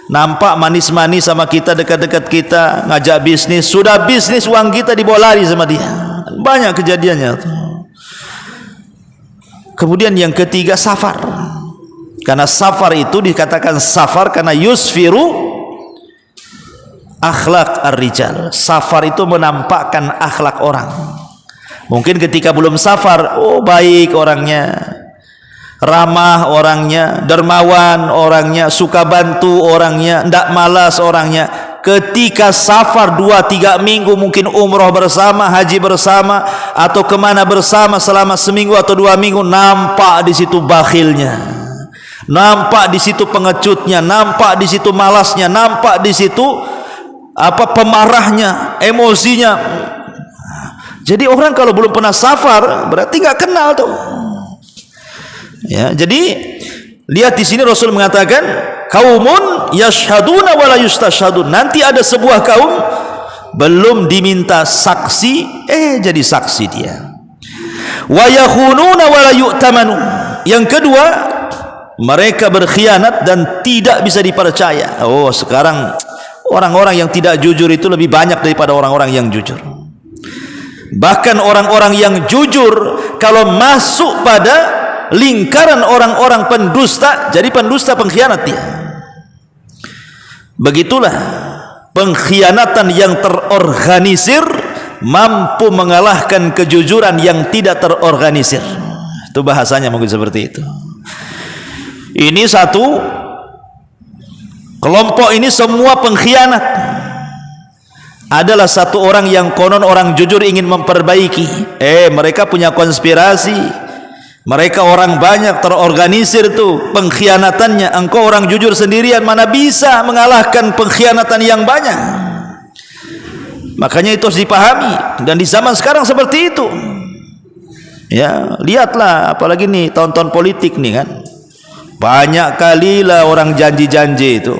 nampak manis-manis sama kita, dekat-dekat kita, ngajak bisnis, sudah bisnis uang kita dibawa lari sama dia. Banyak kejadiannya tuh. Kemudian yang ketiga, safar. Karena safar itu dikatakan safar karena yusfiru akhlak ar-rijal. Safar itu menampakkan akhlak orang. Mungkin ketika belum safar, oh baik orangnya, ramah orangnya, dermawan orangnya, suka bantu orangnya, ndak malas orangnya. Ketika safar 2-3 minggu, mungkin umroh bersama, haji bersama, atau kemana bersama selama seminggu atau 2 minggu, nampak di situ bakhilnya, nampak di situ pengecutnya, nampak di situ malasnya, nampak di situ pemarahnya, emosinya. Jadi orang kalau belum pernah safar berarti nggak kenal tuh. Ya, jadi lihat di sini Rasul mengatakan, kaumun yashhaduna wala yustashhadun. Nanti ada sebuah kaum belum diminta saksi, jadi saksi dia. Wa yakhununa wala yu'tamanu. Yang kedua, mereka berkhianat dan tidak bisa dipercaya. Oh, sekarang orang-orang yang tidak jujur itu lebih banyak daripada orang-orang yang jujur. Bahkan orang-orang yang jujur kalau masuk pada lingkaran orang-orang pendusta, jadi pendusta, pengkhianat dia. Begitulah pengkhianatan yang terorganisir mampu mengalahkan kejujuran yang tidak terorganisir. Itu bahasanya mungkin seperti itu. Ini satu kelompok, ini semua pengkhianat. Adalah satu orang yang konon orang jujur ingin memperbaiki. Mereka punya konspirasi. Mereka orang banyak, terorganisir tuh pengkhianatannya. Engkau orang jujur sendirian, mana bisa mengalahkan pengkhianatan yang banyak. Makanya itu harus dipahami. Dan di zaman sekarang seperti itu. Ya, lihatlah apalagi nih tahun-tahun politik nih kan. Banyak kali lah orang janji-janji itu.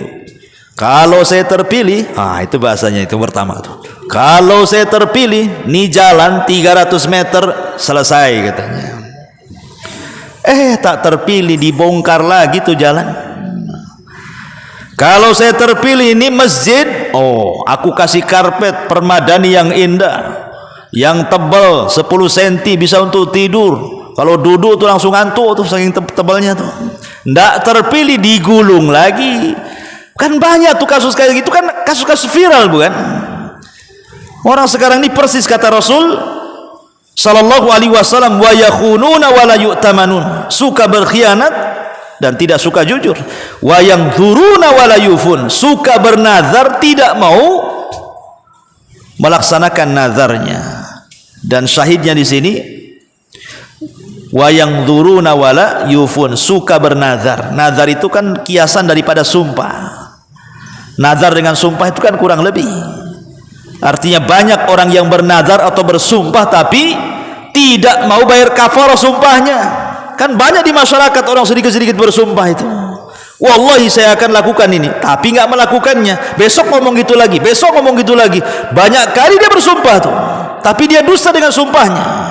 Kalau saya terpilih, itu bahasanya itu pertama tuh. Kalau saya terpilih, nih jalan 300 meter selesai katanya. Tak terpilih, dibongkar lagi tuh jalan. Kalau saya terpilih, ini masjid, aku kasih karpet permadani yang indah, yang tebal 10 cm bisa untuk tidur. Kalau duduk tuh langsung ngantuk tuh saking tebalnya tuh. Ndak terpilih, digulung lagi. Kan banyak tuh kasus kayak gitu, kan kasus-kasus viral bukan? Orang sekarang ini persis kata Rasul sallallahu alaihi wasallam, wa yakhununa wa la yu'tamanun. Suka berkhianat dan tidak suka jujur. Wa yangdzuruna wa la yufun. Suka bernazar, tidak mau melaksanakan nazarnya. Dan syahidnya di sini, wa yangdzuruna wa la yufun. Suka bernazar. Nazar itu kan kiasan daripada sumpah. Nazar dengan sumpah itu kan kurang lebih. Artinya banyak orang yang bernazar atau bersumpah tapi tidak mau bayar kafarah sumpahnya. Kan banyak di masyarakat orang sedikit-sedikit bersumpah itu. Wallahi saya akan lakukan ini, tapi nggak melakukannya. Besok ngomong gitu lagi, besok ngomong gitu lagi. Banyak kali dia bersumpah tuh, tapi dia dusta dengan sumpahnya.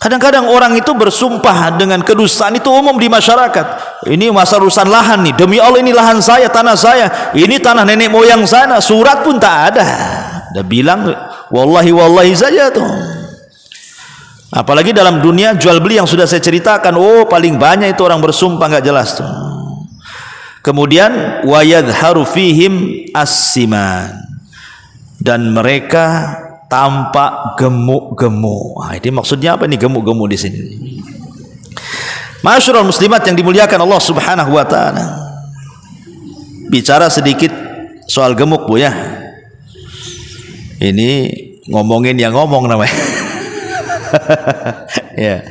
Kadang-kadang orang itu bersumpah dengan kedustaan, itu umum di masyarakat. Ini masalah urusan lahan nih, demi Allah ini lahan saya, tanah saya, ini tanah nenek moyang sana, surat pun tak ada. Dia bilang wallahi saja tuh. Apalagi dalam dunia jual beli yang sudah saya ceritakan, paling banyak itu orang bersumpah nggak jelas tuh. Kemudian wa yadharu fihim as-siman, dan mereka tampak gemuk-gemuk. Ini maksudnya apa nih gemuk-gemuk di sini? Masyarul muslimat yang dimuliakan Allah Subhanahu wa taala. Bicara sedikit soal gemuk, Bu ya. Ini ngomongin yang ngomong namanya. Ya.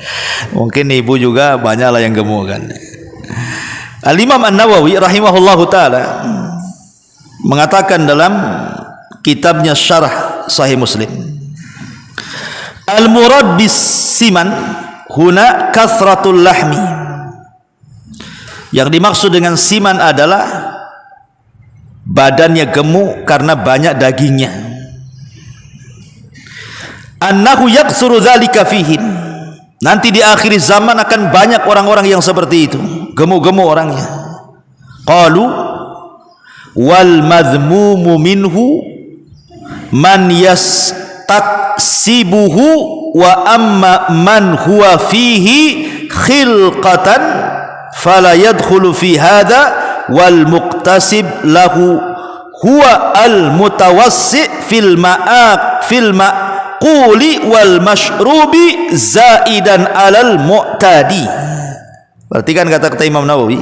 Mungkin Ibu juga banyaklah yang gemuk kan. Al-Imam An-Nawawi rahimahullahu taala mengatakan dalam kitabnya Syarah Sahih Muslim, al-murad bis siman huna kathratul lahmi. Yang dimaksud dengan siman adalah badannya gemuk karena banyak dagingnya. Annahu yaktsuru dzalika fihim. Nanti di akhir zaman akan banyak orang-orang yang seperti itu, gemuk-gemuk orangnya. Qalu wal madhmumu minhu man yastaksibuhu wa amma man huwa fihi khilqatan fala yadkhulu fi hadha wal muqtasib lahu huwa al mutawassi fil ma'quli wal mashrubi zaidan alal mu'tadi. Perhatikan kata-kata Imam Nawawi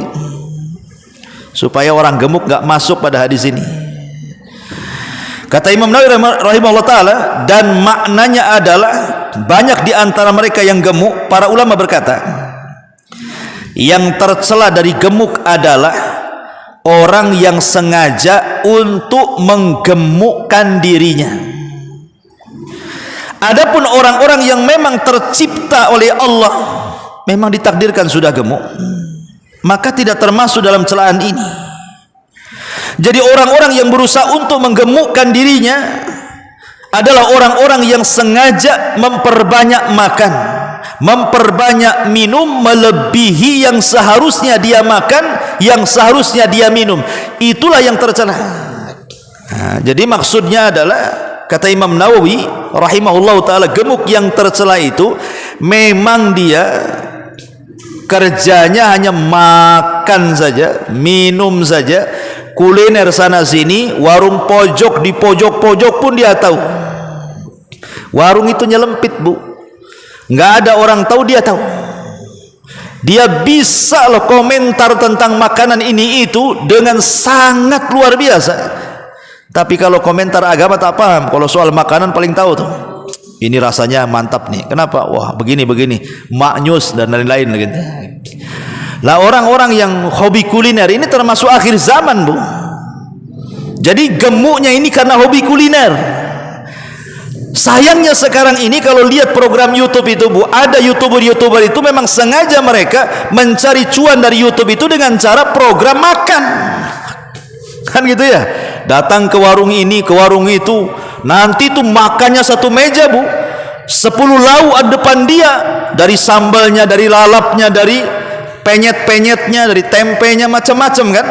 supaya orang gemuk enggak masuk pada hadis ini. Kata Imam Nawawi rahimahullah taala, dan maknanya adalah banyak di antara mereka yang gemuk. Para ulama berkata, yang tercela dari gemuk adalah orang yang sengaja untuk menggemukkan dirinya. Adapun orang-orang yang memang tercipta oleh Allah, memang ditakdirkan sudah gemuk, maka tidak termasuk dalam celaan ini. Jadi orang-orang yang berusaha untuk menggemukkan dirinya adalah orang-orang yang sengaja memperbanyak makan, memperbanyak minum melebihi yang seharusnya dia makan, yang seharusnya dia minum. Itulah yang tercela. Nah, jadi maksudnya adalah, kata Imam Nawawi rahimahullah ta'ala, gemuk yang tercela itu memang dia kerjanya hanya makan saja, minum saja, kuliner sana sini, warung pojok di pojok-pojok pun dia tahu. Warung itu nyelempit, Bu, nggak ada orang tahu, dia tahu. Dia bisa loh komentar tentang makanan ini itu dengan sangat luar biasa. Tapi kalau komentar agama tak paham. Kalau soal makanan paling tahu tuh, ini rasanya mantap nih, kenapa? Wah begini-begini, maknyus dan lain-lain gitu. Lah orang-orang yang hobi kuliner ini termasuk akhir zaman, Bu. Jadi gemuknya ini karena hobi kuliner. Sayangnya sekarang ini kalau lihat program YouTube itu, Bu, ada YouTuber itu memang sengaja mereka mencari cuan dari YouTube itu dengan cara program makan. Kan gitu ya. Datang ke warung ini, ke warung itu, nanti tuh makannya satu meja, Bu, 10 lauk depan dia, dari sambalnya, dari lalapnya, dari penyet-penyetnya, dari tempenya, macam-macam kan.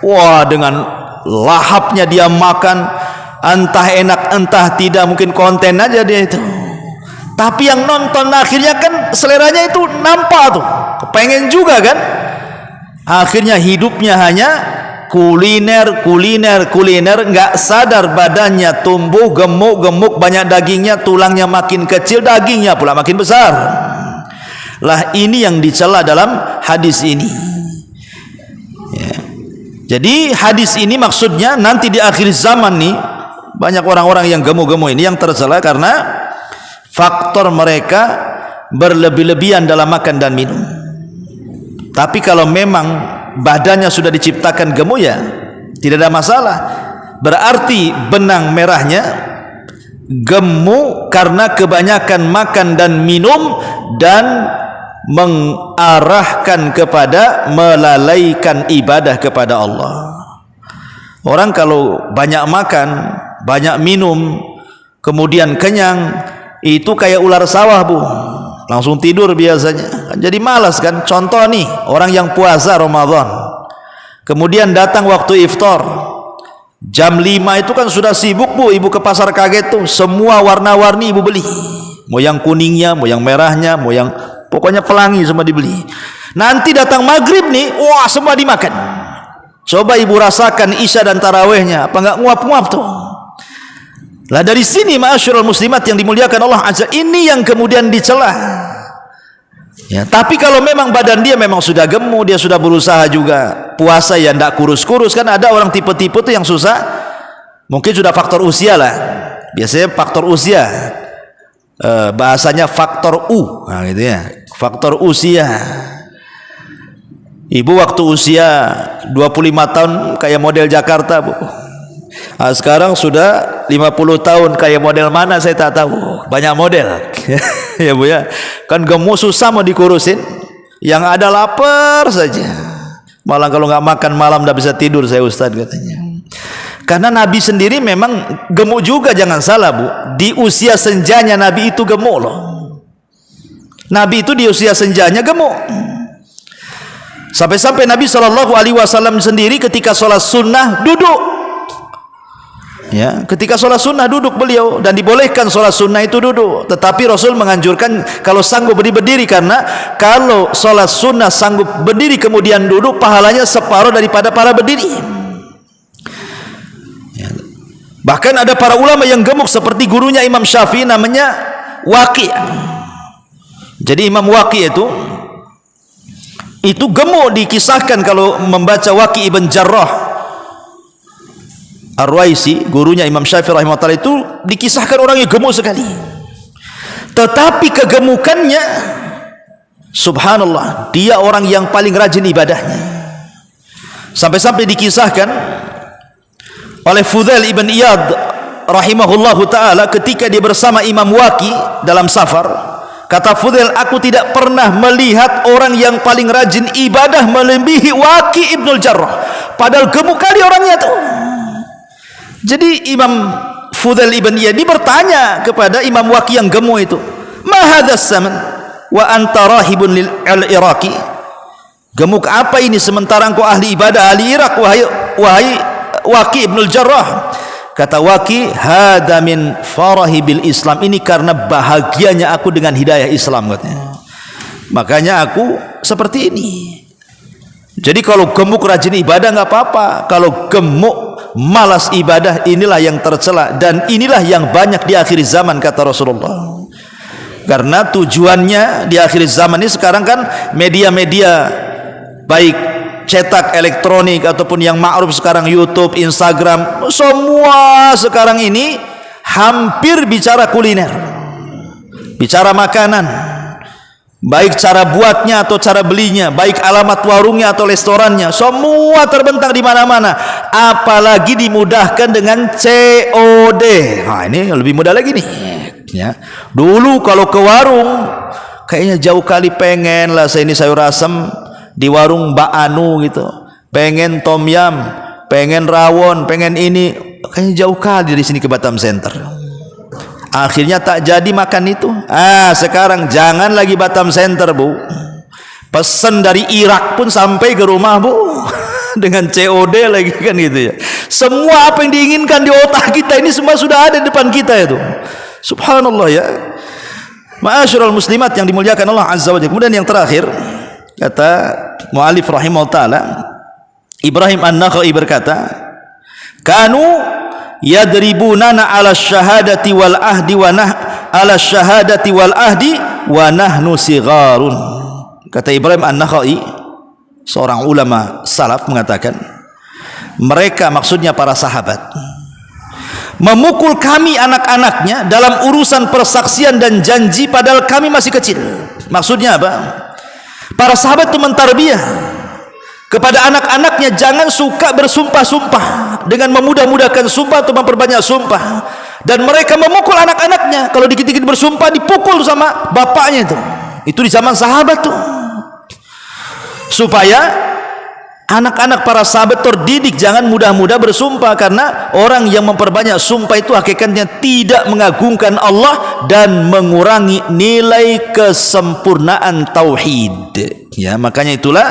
Wah, dengan lahapnya dia makan, entah enak entah tidak, mungkin konten aja dia itu. Tapi yang nonton akhirnya kan seleranya itu nampak tuh, kepengen juga kan. Akhirnya hidupnya hanya kuliner, nggak sadar badannya tumbuh gemuk, banyak dagingnya, tulangnya makin kecil, dagingnya pula makin besar. Lah ini yang dicela dalam hadis ini ya. Jadi hadis ini maksudnya nanti di akhir zaman nih, banyak orang-orang yang gemuk-gemuk ini yang tercela karena faktor mereka berlebih-lebihan dalam makan dan minum. Tapi kalau memang badannya sudah diciptakan gemuk, ya tidak ada masalah. Berarti benang merahnya gemuk karena kebanyakan makan dan minum dan mengarahkan kepada melalaikan ibadah kepada Allah. Orang kalau banyak makan, banyak minum, kemudian kenyang, itu kayak ular sawah, Bu, langsung tidur biasanya. Jadi malas kan. Contoh nih, orang yang puasa Ramadan, kemudian datang waktu iftar jam 5 itu kan sudah sibuk, Bu, ibu ke pasar kaget tuh, semua warna-warni ibu beli, mau yang kuningnya, mau yang merahnya, mau yang pokoknya pelangi semua dibeli. Nanti datang maghrib nih, wah semua dimakan. Coba ibu rasakan isya dan tarawehnya, apa enggak nguap-nguap tuh. Lah dari sini ma'asyiral muslimat yang dimuliakan Allah azza, ini yang kemudian dicela. Ya, tapi kalau memang badan dia memang sudah gemuk, dia sudah berusaha juga puasa ya ndak kurus-kurus, kan ada orang tipe-tipe tuh yang susah, mungkin sudah faktor usia lah. Biasanya faktor usia, bahasanya faktor U, nah gitu ya, faktor usia. Ibu waktu usia 25 tahun kayak model Jakarta, Bu. Nah, sekarang sudah 50 tahun kayak model mana saya tak tahu, banyak model. Ya, Bu ya, kan gemuk susah mau dikurusin, yang ada lapar saja. Malah kalau nggak makan malam nggak bisa tidur saya, Ustadz, katanya. Karena Nabi sendiri memang gemuk juga, jangan salah, Bu. Di usia senjanya Nabi itu gemuk loh. Nabi itu di usia senjanya gemuk. Sampai-sampai Nabi SAW sendiri ketika sholat sunnah duduk. Ya, ketika sholat sunnah duduk beliau, dan dibolehkan sholat sunnah itu duduk. Tetapi Rasul menganjurkan kalau sanggup berdiri, karena kalau sholat sunnah sanggup berdiri kemudian duduk, pahalanya separuh daripada pahala berdiri. Ya. Bahkan ada para ulama yang gemuk seperti gurunya Imam Syafi'i namanya Waqi'. Jadi Imam Waqi' itu gemuk, dikisahkan kalau membaca Waqi' ibn Jarrah Ar-Ruwaisi, gurunya Imam Syafi'i rahimahullah, itu dikisahkan orangnya gemuk sekali. Tetapi kegemukannya, subhanallah, dia orang yang paling rajin ibadahnya. Sampai-sampai dikisahkan oleh Fudail ibn Iyad rahimahullahu ta'ala, ketika dia bersama Imam Waqi' dalam safar, kata Fudail, aku tidak pernah melihat orang yang paling rajin ibadah melebihi Waqi' ibn Jarrah, padahal gemuk kali orangnya tuh. Jadi Imam Fudail ibn Iyad bertanya kepada Imam Waqi' yang gemuk itu, ma hadzal zaman wa anta rahibun lil Iraqi, gemuk apa ini sementara engkau ahli ibadah ahli Irak, wahai Waqi' ibn Jarrah. Kata Waqi', hadza min farahi bil Islam, ini karena bahagianya aku dengan hidayah Islam, katanya. Makanya aku seperti ini. Jadi kalau gemuk rajin ibadah nggak apa-apa, kalau gemuk malas ibadah, inilah yang tercela, dan inilah yang banyak di akhir zaman, kata Rasulullah. Karena tujuannya di akhir zaman ini sekarang kan media-media baik cetak, elektronik, ataupun yang ma'ruf sekarang YouTube, Instagram, semua sekarang ini hampir bicara kuliner, bicara makanan, baik cara buatnya atau cara belinya, baik alamat warungnya atau restorannya, semua terbentang di mana-mana. Apalagi dimudahkan dengan COD. Nah, ini lebih mudah lagi nih. Ya. Dulu kalau ke warung, kayaknya jauh kali pengen lah saya ini sayur asam di warung Mbak Anu gitu, pengen tom yam, pengen rawon, pengen ini, kayaknya jauh kali dari sini ke Batam Center. Akhirnya tak jadi makan itu. Sekarang jangan lagi Batam Center, Bu, pesan dari Irak pun sampai ke rumah, Bu, dengan COD lagi kan gitu ya. Semua apa yang diinginkan di otak kita ini semua sudah ada di depan kita itu. Subhanallah ya. Ma'asyiral muslimat yang dimuliakan Allah Azza wa Jalla. Kemudian yang terakhir, kata mu'alif rahimahullah ta'ala, Ibrahim An-Nakhai berkata, kanu yadribunana ala syahadati wal ahdi ala syahadati wal ahdi wa nahnu sigharun. Kata Ibrahim An-Nakhai, seorang ulama salaf, mengatakan mereka, maksudnya para sahabat, memukul kami anak-anaknya dalam urusan persaksian dan janji padahal kami masih kecil. Maksudnya apa? Para sahabat itu mentarbiyah kepada anak-anaknya, jangan suka bersumpah-sumpah dengan memudah-mudahkan sumpah atau memperbanyak sumpah. Dan mereka memukul anak-anaknya, kalau dikit-dikit bersumpah dipukul sama bapaknya itu di zaman sahabat tuh, supaya anak-anak para sahabat terdidik jangan mudah-mudah bersumpah, karena orang yang memperbanyak sumpah itu hakikatnya tidak mengagungkan Allah dan mengurangi nilai kesempurnaan tauhid. Ya, makanya itulah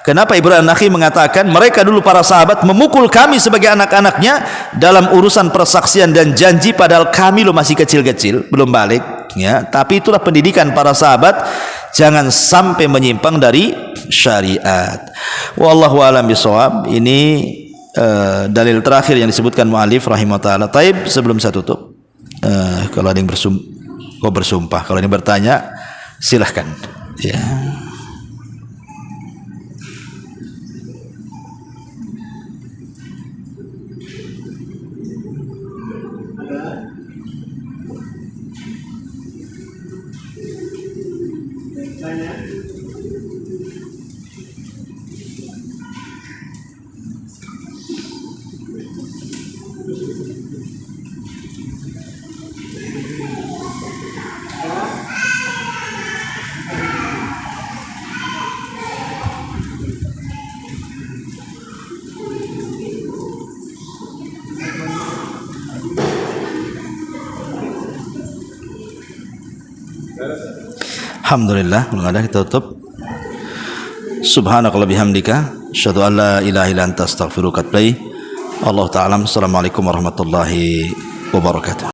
kenapa Ibrahim An-Nakhai mengatakan mereka dulu para sahabat memukul kami sebagai anak-anaknya dalam urusan persaksian dan janji padahal kami lo masih kecil-kecil, belum balik. Ya, tapi itulah pendidikan para sahabat, jangan sampai menyimpang dari syariat. Wallahu a'lam bishawab. Ini dalil terakhir yang disebutkan mu'alif rahimahullah ta'ala. Taib, sebelum saya tutup, kalau ada yang bersumpah, kalau ada yang bertanya silahkan ya. Alhamdulillah, belum ada, kita tutup. Subhanakallah bihamdika, asyhadu an la ilaha illa anta astaghfiruka wa atubu ilaik. Allah ta'ala. Assalamualaikum warahmatullahi wabarakatuh.